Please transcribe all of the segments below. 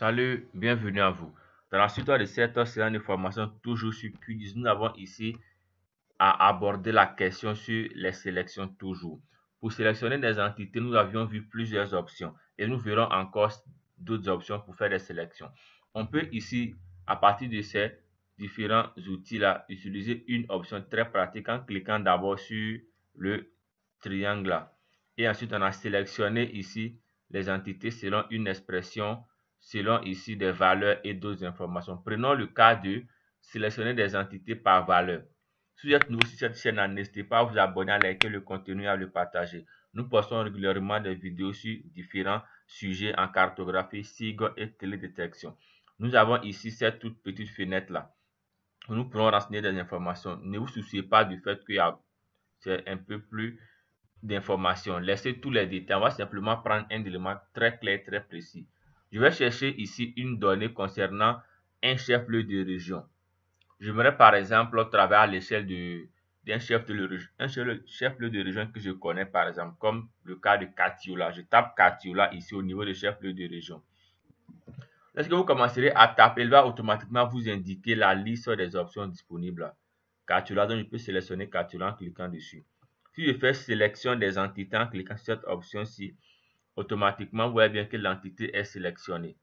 Salut, bienvenue à vous. Dans la suite de cette séance de formation toujours sur Quiz, nous avons ici à aborder la question sur les sélections toujours. Pour sélectionner des entités, nous avions vu plusieurs options et nous verrons encore d'autres options pour faire des sélections. On peut ici, à partir de ces différents outils-là, utiliser une option très pratique en cliquant d'abord sur le triangle là. Et ensuite, on a sélectionné ici les entités selon une expression, selon ici des valeurs et d'autres informations. Prenons le cas de sélectionner des entités par valeur. Si vous êtes nouveau sur cette chaîne, n'hésitez pas à vous abonner, à liker le contenu et à le partager. Nous postons régulièrement des vidéos sur différents sujets en cartographie, SIG et télédétection. Nous avons ici cette toute petite fenêtre-là où nous pourrons renseigner des informations. Ne vous souciez pas du fait qu'il y a un peu plus d'informations. Laissez tous les détails. On va simplement prendre un élément très clair, très précis. Je vais chercher ici une donnée concernant un chef-lieu de région. J'aimerais par exemple travailler à l'échelle d'un chef-lieu de région que je connais par exemple, comme le cas de Katiola. Je tape Katiola ici au niveau du chef-lieu de région. Lorsque vous commencerez à taper, il va automatiquement vous indiquer la liste des options disponibles. Katiola, donc je peux sélectionner Katiola en cliquant dessus. Si je fais sélection des entités en cliquant sur cette option-ci, automatiquement vous voyez bien que l'entité est sélectionnée.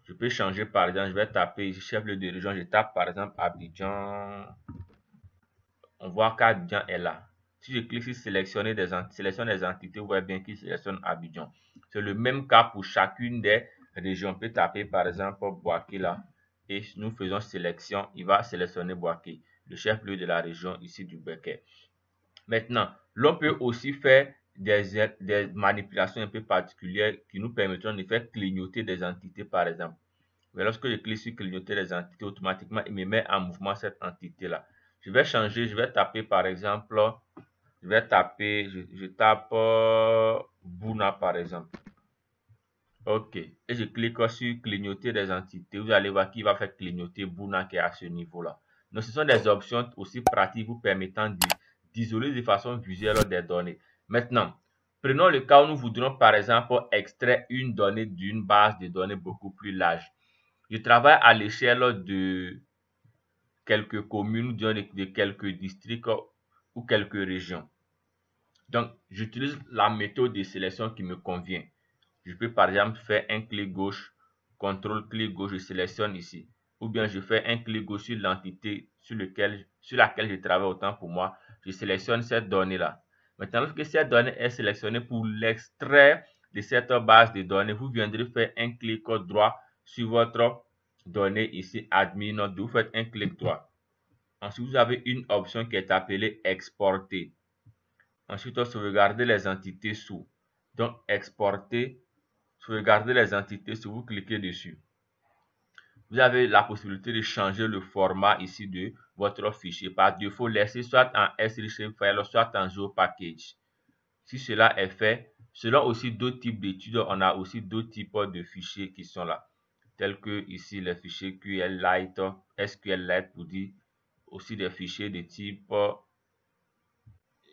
Je peux changer par exemple, je vais taper ici chef-lieu de région, je tape par exemple Abidjan. On voit qu'Abidjan est là. Si je clique sur sélectionner des entités, vous voyez bien qu'il sélectionne Abidjan. C'est le même cas pour chacune des régions. On peut taper par exemple Bouaké là et nous faisons sélection, il va sélectionner Bouaké, le chef-lieu de la région ici du Békay. Maintenant, l'on peut aussi faire des manipulations un peu particulières qui nous permettront de faire clignoter des entités par exemple. Mais lorsque je clique sur clignoter les entités, automatiquement il me met en mouvement cette entité là. Je vais changer, je vais taper par exemple, je tape Bouna par exemple. Ok, et je clique sur clignoter des entités. Vous allez voir qu'il va faire clignoter Bouna qui est à ce niveau là. Donc ce sont des options aussi pratiques vous permettant d'isoler de façon visuelle des données. Maintenant, prenons le cas où nous voudrons par exemple extraire une donnée d'une base de données beaucoup plus large. Je travaille à l'échelle de quelques communes, de quelques districts ou quelques régions. Donc, j'utilise la méthode de sélection qui me convient. Je peux par exemple faire un clic gauche, contrôle clic gauche, je sélectionne ici. Ou bien je fais un clic gauche sur l'entité sur laquelle je travaille autant pour moi. Je sélectionne cette donnée-là. Maintenant, lorsque cette donnée est sélectionnée pour l'extraire de cette base de données, vous viendrez faire un clic droit sur votre donnée ici, admin, vous faites un clic droit. Ensuite, vous avez une option qui est appelée exporter. Ensuite, sauvegarder les entités sous. Donc, exporter, sauvegarder les entités sous, vous cliquez dessus. Vous avez la possibilité de changer le format ici de votre fichier. Par défaut, laissez soit en src file, soit en GeoPackage. Si cela est fait, selon aussi d'autres types d'études, on a aussi d'autres types de fichiers qui sont là, tels que ici les fichiers QLite, SQLite pour dire aussi des fichiers de type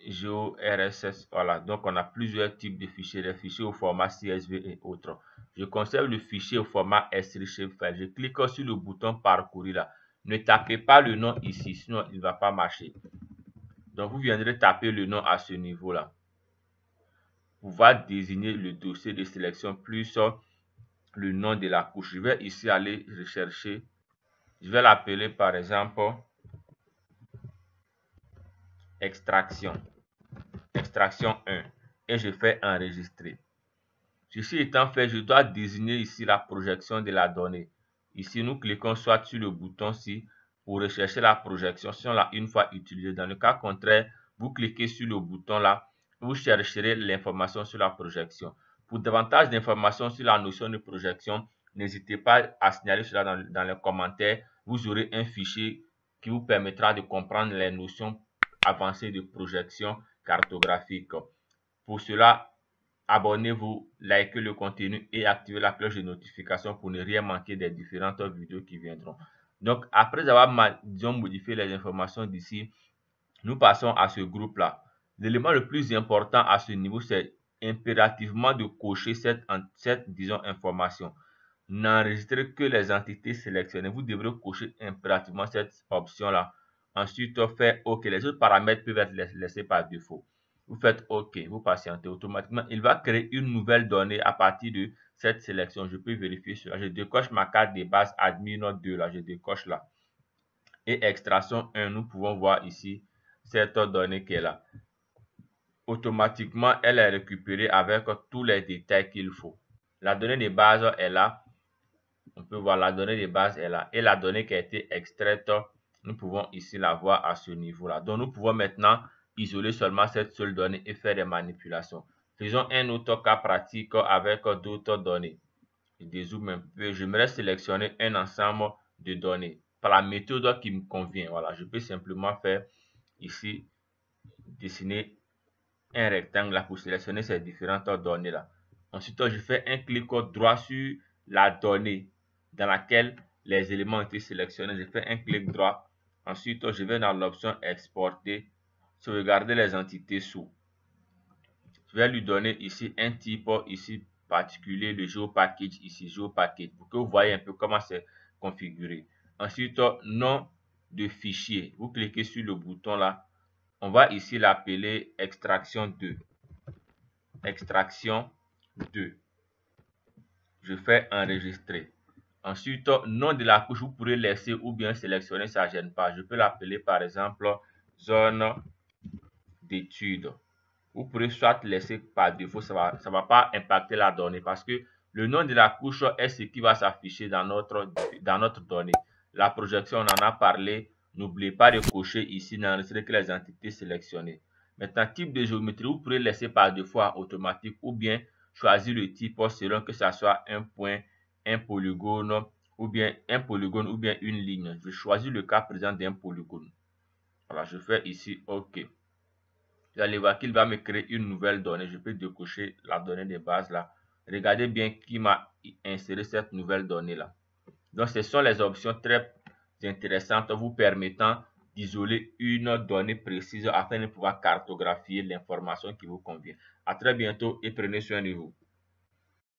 GeoRSS. Voilà, donc on a plusieurs types de fichiers, des fichiers au format CSV et autres. Je conserve le fichier au format src file. Je clique sur le bouton parcourir là. Ne tapez pas le nom ici, sinon il ne va pas marcher. Donc vous viendrez taper le nom à ce niveau là. Va désigner le dossier de sélection plus le nom de la couche. Je vais ici aller rechercher. Je vais l'appeler par exemple extraction 1 et je fais enregistrer. Ceci étant fait, je dois désigner ici la projection de la donnée. Ici, nous cliquons soit sur le bouton-ci pour rechercher la projection si on l'a une fois utilisée. Dans le cas contraire, vous cliquez sur le bouton là, vous chercherez l'information sur la projection. Pour davantage d'informations sur la notion de projection, n'hésitez pas à signaler cela dans les commentaires. Vous aurez un fichier qui vous permettra de comprendre les notions avancées de projection cartographique. Pour cela, abonnez-vous, likez le contenu et activez la cloche de notification pour ne rien manquer des différentes vidéos qui viendront. Donc, après avoir modifié les informations d'ici, nous passons à ce groupe-là. L'élément le plus important à ce niveau, c'est impérativement de cocher cette disons, information. n'enregistrer que les entités sélectionnées. Vous devrez cocher impérativement cette option-là. Ensuite, faire OK. Les autres paramètres peuvent être laissés par défaut. Vous faites OK, vous patientez. Automatiquement, il va créer une nouvelle donnée à partir de cette sélection. Je peux vérifier cela. Je décoche ma carte de base admin 2 là. Je décoche là. Et extraction 1, nous pouvons voir ici cette donnée qui est là. Automatiquement, elle est récupérée avec tous les détails qu'il faut. La donnée de base est là. On peut voir la donnée de base est là. Et la donnée qui a été extraite, nous pouvons ici la voir à ce niveau-là. Donc, nous pouvons maintenant isoler seulement cette seule donnée et faire des manipulations. Faisons un autre cas pratique avec d'autres données. Je dézoome un peu. J'aimerais sélectionner un ensemble de données par la méthode qui me convient. Voilà, je peux simplement faire ici, dessiner un rectangle là pour sélectionner ces différentes données là. Ensuite, je fais un clic droit sur la donnée dans laquelle les éléments ont été sélectionnés. Je fais un clic droit. Ensuite, je vais dans l'option exporter, sauvegarder les entités sous. Je vais lui donner ici un type ici particulier, le GeoPackage ici, GeoPackage, pour que vous voyez un peu comment c'est configuré. Ensuite, nom de fichier. Vous cliquez sur le bouton là. On va ici l'appeler extraction 2. Extraction 2. Je fais enregistrer. Ensuite, nom de la couche, vous pourrez laisser ou bien sélectionner, ça ne gêne pas. Je peux l'appeler par exemple zone d'étude. Vous pourrez soit laisser par défaut, ça va pas impacter la donnée parce que le nom de la couche est ce qui va s'afficher dans notre donnée. La projection, on en a parlé. N'oubliez pas de cocher ici, n'enregistrer que les entités sélectionnées. Maintenant, type de géométrie, vous pourrez laisser par défaut à automatique ou bien choisir le type selon que ce soit un point, un polygone ou bien une ligne. Je choisis le cas présent d'un polygone. Voilà, je fais ici OK. Vous allez voir qu'il va me créer une nouvelle donnée. Je peux décocher la donnée de base là. Regardez bien qui m'a inséré cette nouvelle donnée là. Donc, ce sont les options très intéressantes vous permettant d'isoler une donnée précise afin de pouvoir cartographier l'information qui vous convient. À très bientôt et prenez soin de vous.